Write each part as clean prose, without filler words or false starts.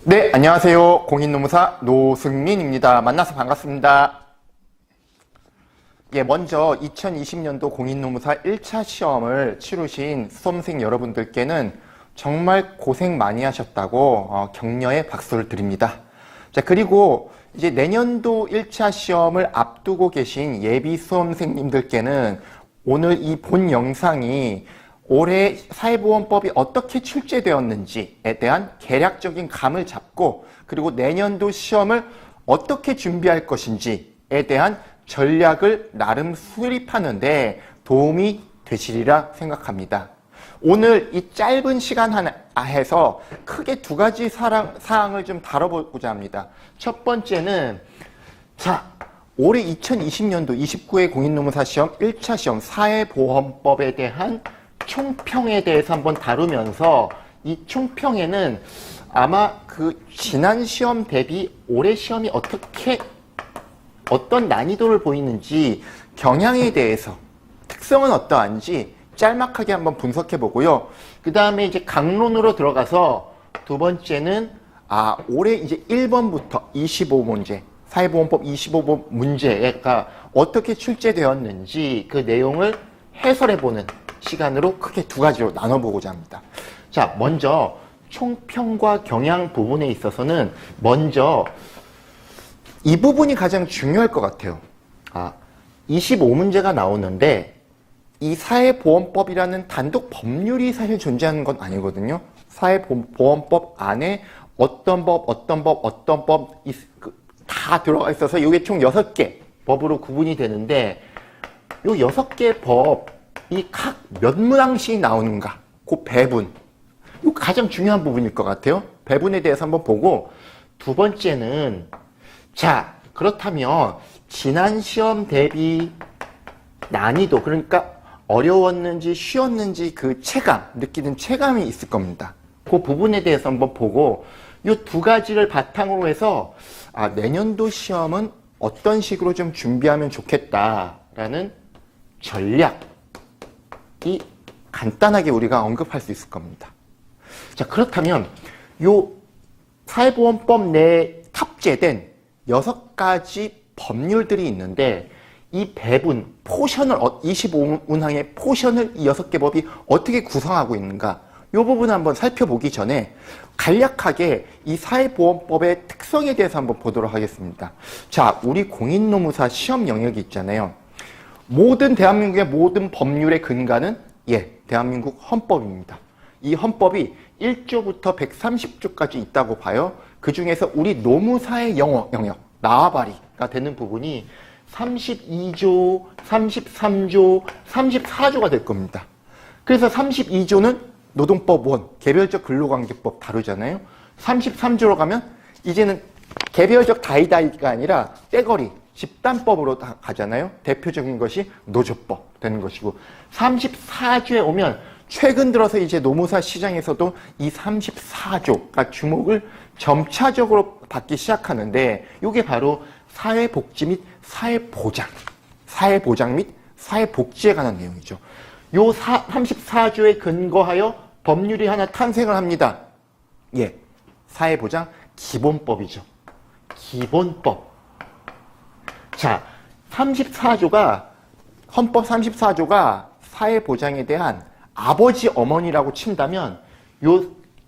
네, 안녕하세요. 공인노무사 노승민입니다. 만나서 반갑습니다. 먼저 2020년도 공인노무사 1차 시험을 치르신 수험생 여러분들께는 정말 고생 많이 하셨다고 격려의 박수를 드립니다. 자, 그리고 이제 내년도 1차 시험을 앞두고 계신 예비 수험생님들께는 오늘 이 본 영상이 올해 사회보험법이 어떻게 출제되었는지에 대한 개략적인 감을 잡고, 그리고 내년도 시험을 어떻게 준비할 것인지에 대한 전략을 나름 수립하는데 도움이 되시리라 생각합니다. 오늘 이 짧은 시간 하에서 크게 두 가지 사항을 좀 다뤄보고자 합니다. 첫 번째는, 올해 2020년도 29회 공인노무사 시험 1차 시험 사회보험법에 대한 총평에 대해서 한번 다루면서, 이 총평에는 아마 그 지난 시험 대비 올해 시험이 어떤 난이도를 보이는지, 경향에 대해서 특성은 어떠한지 짤막하게 한번 분석해 보고요. 그 다음에 이제 강론으로 들어가서 두 번째는 올해 이제 1번부터 25문제, 사회보험법 25번 문제가 어떻게 출제되었는지 그 내용을 해설해 보는 시간으로 크게 두 가지로 나눠보고자 합니다. 자, 먼저 총평과 경향 부분에 있어서는 먼저 이 부분이 가장 중요할 것 같아요. 25문제가 나오는데 이 사회보험법이라는 단독 법률이 사실 존재하는 건 아니거든요. 사회보험법 안에 어떤 법 다 들어가 있어서 이게 총 6개 법으로 구분이 되는데, 이 6개 법이 각 몇 문항씩 나오는가, 그 배분, 이거 가장 중요한 부분일 것 같아요. 배분에 대해서 한번 보고, 두 번째는, 자, 그렇다면 지난 시험 대비 난이도, 그러니까 어려웠는지 쉬웠는지 그 느끼는 체감이 있을 겁니다. 그 부분에 대해서 한번 보고, 이 두 가지를 바탕으로 해서 내년도 시험은 어떤 식으로 좀 준비하면 좋겠다라는 전략이 간단하게 우리가 언급할 수 있을 겁니다. 자, 그렇다면 이 사회보험법 내에 탑재된 6가지 법률들이 있는데, 이 배분, 포션을, 25문항의 포션을 이 6개 법이 어떻게 구성하고 있는가, 이 부분을 한번 살펴보기 전에 간략하게 이 사회보험법의 특성에 대해서 한번 보도록 하겠습니다. 자, 우리 공인노무사 시험 영역이 있잖아요. 대한민국의 모든 법률의 근간은 대한민국 헌법입니다. 이 헌법이 1조부터 130조까지 있다고 봐요. 그 중에서 우리 노무사의 영역, 나와바리가 되는 부분이 32조, 33조, 34조가 될 겁니다. 그래서 32조는 노동법 1, 개별적 근로관계법 다루잖아요. 33조로 가면 이제는 개별적 다이다이가 아니라 떼거리, 집단법으로 가잖아요. 대표적인 것이 노조법 되는 것이고, 34조에 오면 최근 들어서 이제 노무사 시장에서도 이 34조가 주목을 점차적으로 받기 시작하는데, 이게 바로 사회복지 및 사회보장 및 사회복지에 관한 내용이죠. 요 34조에 근거하여 법률이 하나 탄생을 합니다. 사회보장 기본법이죠. 기본법. 자, 34조가, 헌법 34조가 사회보장에 대한 아버지, 어머니라고 친다면, 요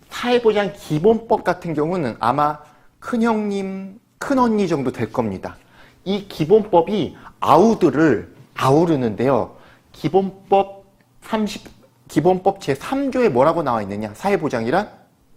사회보장 기본법 같은 경우는 아마 큰형님, 큰언니 정도 될 겁니다. 이 기본법이 아우들을 아우르는데요. 기본법 제3조에 뭐라고 나와 있느냐? 사회보장이란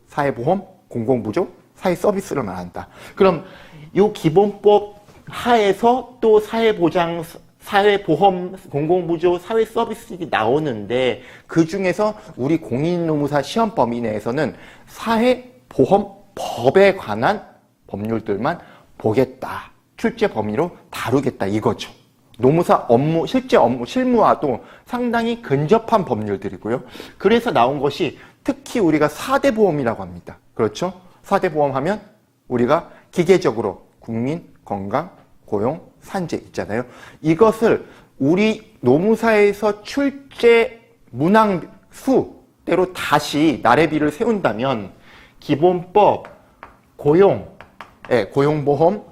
사회보험, 공공부조, 사회서비스를 말한다. 그럼 이 기본법 하에서 또 사회보장, 사회보험, 공공부조, 사회서비스가 나오는데, 그 중에서 우리 공인노무사 시험 범위 내에서는 사회보험법에 관한 법률들만 보겠다. 출제 범위로 다루겠다, 이거죠. 노무사 업무, 실무와도 상당히 근접한 법률들이고요. 그래서 나온 것이 특히 우리가 4대 보험이라고 합니다. 그렇죠? 4대 보험 하면 우리가 기계적으로 국민, 건강, 고용, 산재 있잖아요. 이것을 우리 노무사에서 출제 문항 수대로 다시 나래비를 세운다면 기본법, 고용, 고용보험,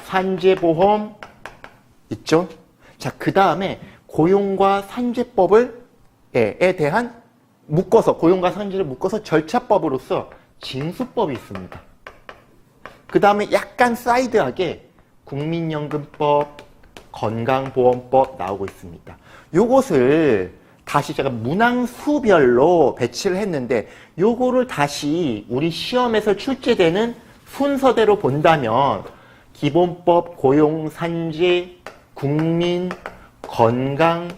산재보험 있죠? 자, 그 다음에 고용과 산재법을 에 대한 묶어서 고용과 산재를 묶어서 절차법으로서 징수법이 있습니다. 그 다음에 약간 사이드하게 국민연금법, 건강보험법 나오고 있습니다. 요것을 다시 제가 문항수별로 배치를 했는데 요거를 다시 우리 시험에서 출제되는 순서대로 본다면 기본법, 고용, 산재, 국민, 건강,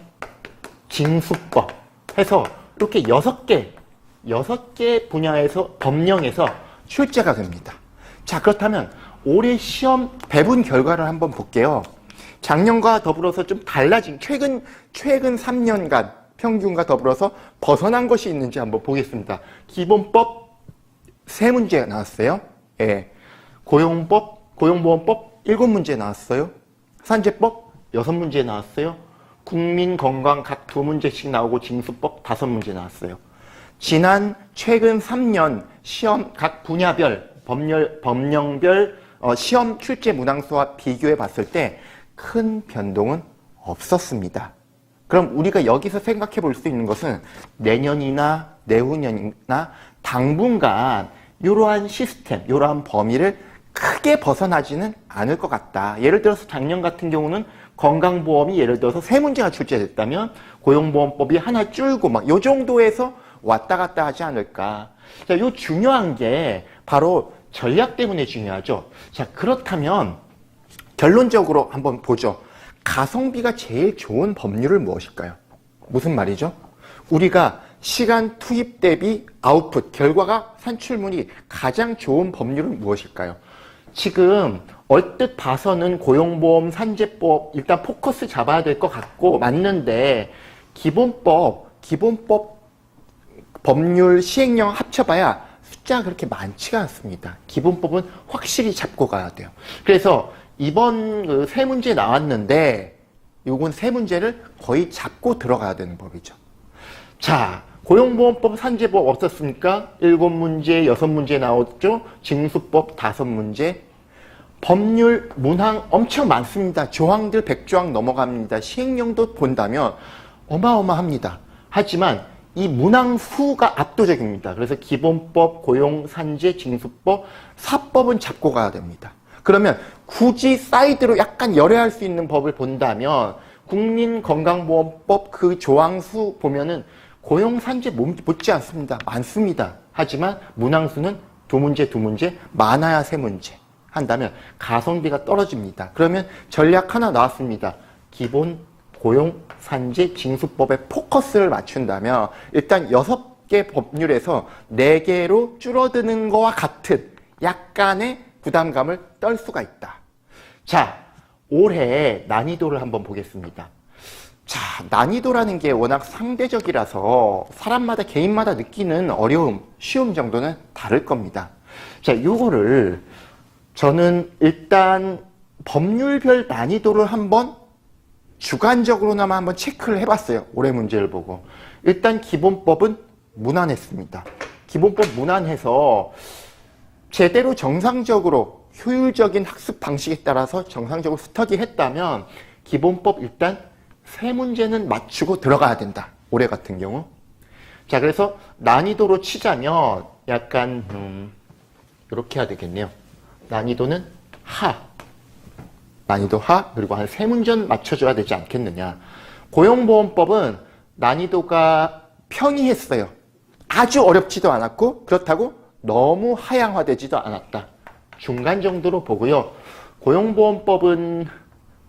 징수법 해서 이렇게 6개 분야에서 법령에서 출제가 됩니다. 자, 그렇다면 올해 시험 배분 결과를 한번 볼게요. 작년과 더불어서 좀 달라진 최근 3년간 평균과 더불어서 벗어난 것이 있는지 한번 보겠습니다. 기본법 3문제가 나왔어요. 고용보험법 7문제 나왔어요. 산재법 6문제 나왔어요. 국민건강 각 2문제씩 나오고 징수법 5문제 나왔어요. 최근 3년 시험 각 분야별, 법령별 시험 출제 문항수와 비교해 봤을 때 큰 변동은 없었습니다. 그럼 우리가 여기서 생각해 볼 수 있는 것은 내년이나 내후년이나 당분간 이러한 시스템, 이러한 범위를 크게 벗어나지는 않을 것 같다. 예를 들어서 작년 같은 경우는 건강보험이 예를 들어서 3문제가 출제됐다면 고용보험법이 하나 줄고 막 요 정도에서 왔다 갔다 하지 않을까. 자, 요 중요한 게 바로 전략 때문에 중요하죠. 자, 그렇다면 결론적으로 한번 보죠. 가성비가 제일 좋은 법률은 무엇일까요? 무슨 말이죠? 우리가 시간 투입 대비 아웃풋, 결과가 산출물이 가장 좋은 법률은 무엇일까요? 지금 얼뜻 봐서는 고용보험, 산재법 일단 포커스 잡아야 될 것 같고 맞는데 기본법 법률 시행령 합쳐봐야 숫자가 그렇게 많지가 않습니다. 기본법은 확실히 잡고 가야 돼요. 그래서 이번 그 3문제 나왔는데 요건 3문제를 거의 잡고 들어가야 되는 법이죠. 자, 고용보험법, 산재법 없었습니까? 7문제, 6문제 나왔죠? 징수법 5문제. 법률 문항 엄청 많습니다. 조항들 100조항 넘어갑니다. 시행령도 본다면 어마어마합니다. 하지만 이 문항 수가 압도적입니다. 그래서 기본법, 고용, 산재, 징수법, 사법은 잡고 가야 됩니다. 그러면 굳이 사이드로 약간 열애할 수 있는 법을 본다면 국민건강보험법 그 조항수 보면은 고용, 산재 못지 않습니다. 많습니다. 하지만 문항수는 2문제, 많아야 3문제 한다면 가성비가 떨어집니다. 그러면 전략 하나 나왔습니다. 기본, 고용, 산재, 징수법에 포커스를 맞춘다면 일단 6개 법률에서 4개로 줄어드는 것과 같은 약간의 부담감을 떨 수가 있다. 자, 올해 난이도를 한번 보겠습니다. 자, 난이도라는 게 워낙 상대적이라서 사람마다 개인마다 느끼는 어려움, 쉬움 정도는 다를 겁니다. 자, 요거를 저는 일단 법률별 난이도를 한번 주관적으로나마 한번 체크를 해봤어요. 올해 문제를 보고. 일단 기본법은 무난했습니다. 기본법 무난해서 제대로 정상적으로 효율적인 학습 방식에 따라서 정상적으로 스터디 했다면 기본법 일단 3문제는 맞추고 들어가야 된다. 올해 같은 경우. 자, 그래서 난이도로 치자면 약간 이렇게 해야 되겠네요. 난이도는 난이도 하, 그리고 한 3문제는 맞춰줘야 되지 않겠느냐. 고용보험법은 난이도가 평이했어요. 아주 어렵지도 않았고 그렇다고 너무 하향화되지도 않았다. 중간 정도로 보고요. 고용보험법은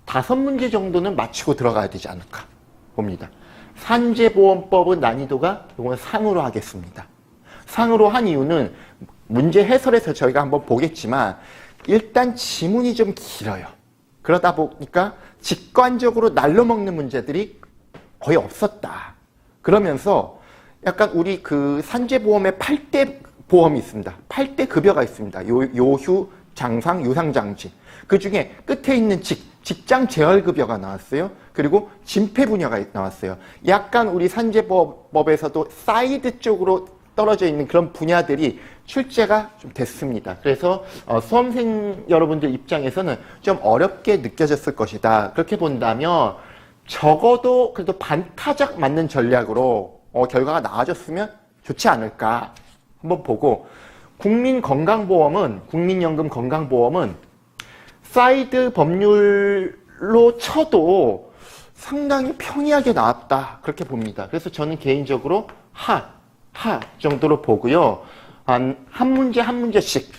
5문제 정도는 맞추고 들어가야 되지 않을까 봅니다. 산재보험법은 난이도가 이건 상으로 하겠습니다. 상으로 한 이유는 문제 해설에서 저희가 한번 보겠지만 일단 지문이 좀 길어요. 그러다 보니까 직관적으로 날로 먹는 문제들이 거의 없었다. 그러면서 약간 우리 그 산재보험의 8대 보험이 있습니다. 8대 급여가 있습니다. 요휴, 장상, 유상장지. 그 중에 끝에 있는 직장 재활급여가 나왔어요. 그리고 진폐분야가 나왔어요. 약간 우리 산재법에서도 사이드 쪽으로 떨어져 있는 그런 분야들이 출제가 좀 됐습니다. 그래서 수험생 여러분들 입장에서는 좀 어렵게 느껴졌을 것이다. 그렇게 본다면 적어도 그래도 반타작 맞는 전략으로 결과가 나아졌으면 좋지 않을까 한번 보고, 국민연금 건강보험은 사이드 법률로 쳐도 상당히 평이하게 나왔다 그렇게 봅니다. 그래서 저는 개인적으로 하 정도로 보고요. 한 문제 한 문제씩,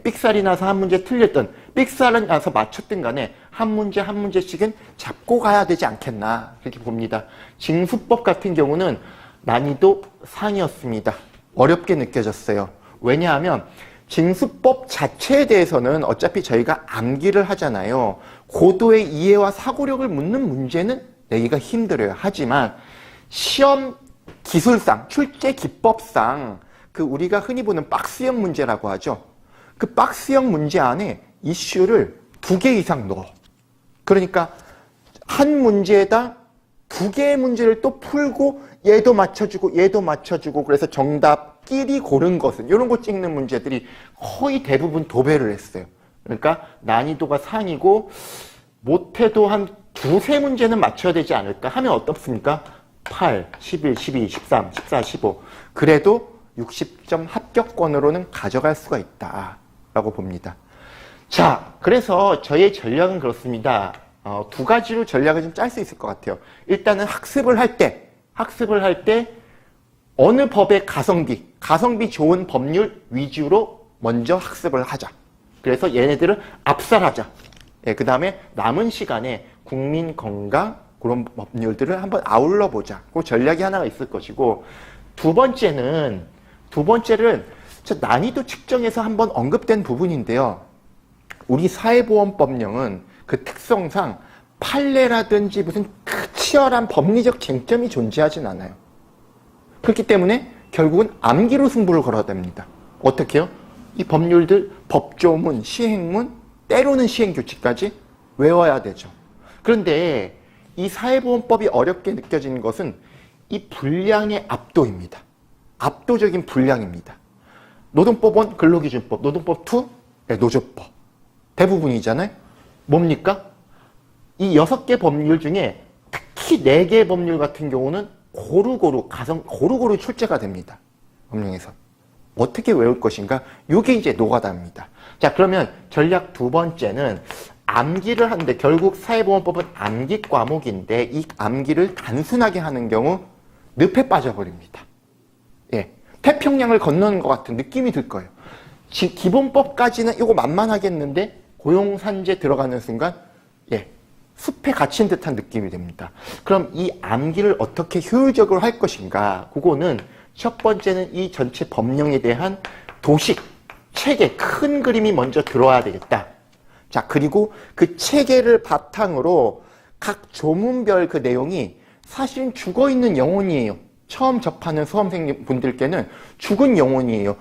삑살이 나서 한 문제 틀렸든 삑살은 나서 맞췄든 간에 한 문제씩은 잡고 가야 되지 않겠나 그렇게 봅니다. 징수법 같은 경우는 난이도 상이었습니다. 어렵게 느껴졌어요. 왜냐하면 징수법 자체에 대해서는 어차피 저희가 암기를 하잖아요. 고도의 이해와 사고력을 묻는 문제는 내기가 힘들어요. 하지만 시험 기술상, 출제 기법상 우리가 흔히 보는 박스형 문제라고 하죠. 그 박스형 문제 안에 이슈를 2개 이상 넣어. 그러니까 한 문제에다 2개의 문제를 또 풀고 얘도 맞춰주고 그래서 정답끼리 고른 것은 이런 거 찍는 문제들이 거의 대부분 도배를 했어요. 그러니까 난이도가 상이고 못해도 한 2-3 문제는 맞춰야 되지 않을까 하면 어떻습니까? 8, 11, 12, 13, 14, 15 그래도 60점 합격권으로는 가져갈 수가 있다라고 봅니다. 자, 그래서 저의 전략은 그렇습니다. 2가지로 전략을 좀 짤 수 있을 것 같아요. 일단은 학습을 할 때 어느 법의 가성비 좋은 법률 위주로 먼저 학습을 하자. 그래서 얘네들을 압살하자. 그 다음에 남은 시간에 국민건강 그런 법률들을 한번 아울러 보자. 그 전략이 하나가 있을 것이고, 두 번째는 난이도 측정에서 한번 언급된 부분인데요. 우리 사회보험법령은 그 특성상 판례라든지 무슨 치열한 법리적 쟁점이 존재하진 않아요. 그렇기 때문에 결국은 암기로 승부를 걸어야 됩니다. 어떻게요? 이 법률들, 법조문, 시행문, 때로는 시행규칙까지 외워야 되죠. 그런데 이 사회보험법이 어렵게 느껴지는 것은 이 분량의 압도입니다. 압도적인 분량입니다. 노동법은 근로기준법, 노동법 2, 노조법. 대부분이잖아요. 뭡니까? 이 6개 법률 중에 특히 4개 법률 같은 경우는 고루고루 출제가 됩니다. 법령에서. 어떻게 외울 것인가? 이게 이제 노가다입니다. 자, 그러면 전략 2번째는 암기를 하는데, 결국 사회보험법은 암기 과목인데 이 암기를 단순하게 하는 경우 늪에 빠져버립니다. 태평양을 건너는 것 같은 느낌이 들 거예요. 기본법까지는 이거 만만하겠는데 고용산재 들어가는 순간 숲에 갇힌 듯한 느낌이 됩니다. 그럼 이 암기를 어떻게 효율적으로 할 것인가? 그거는 첫 번째는 이 전체 법령에 대한 도식, 체계, 큰 그림이 먼저 들어와야 되겠다. 자, 그리고 그 체계를 바탕으로 각 조문별 그 내용이 사실은 죽어있는 영혼이에요. 처음 접하는 수험생분들께는 죽은 영혼이에요.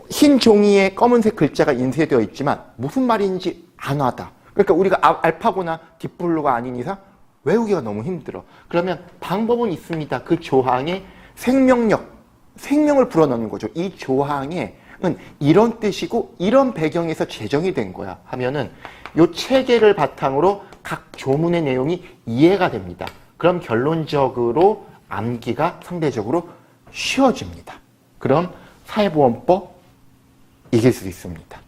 흰 종이에 검은색 글자가 인쇄되어 있지만 무슨 말인지 안 와닿아. 그러니까 우리가 알파고나 딥블루가 아닌 이상 외우기가 너무 힘들어. 그러면 방법은 있습니다. 그 조항에 생명을 불어넣는 거죠. 이 조항에는 이런 뜻이고 이런 배경에서 제정이 된 거야 하면은 이 체계를 바탕으로 각 조문의 내용이 이해가 됩니다. 그럼 결론적으로 암기가 상대적으로 쉬워집니다. 그럼 사회보험법 이길 수 있습니다.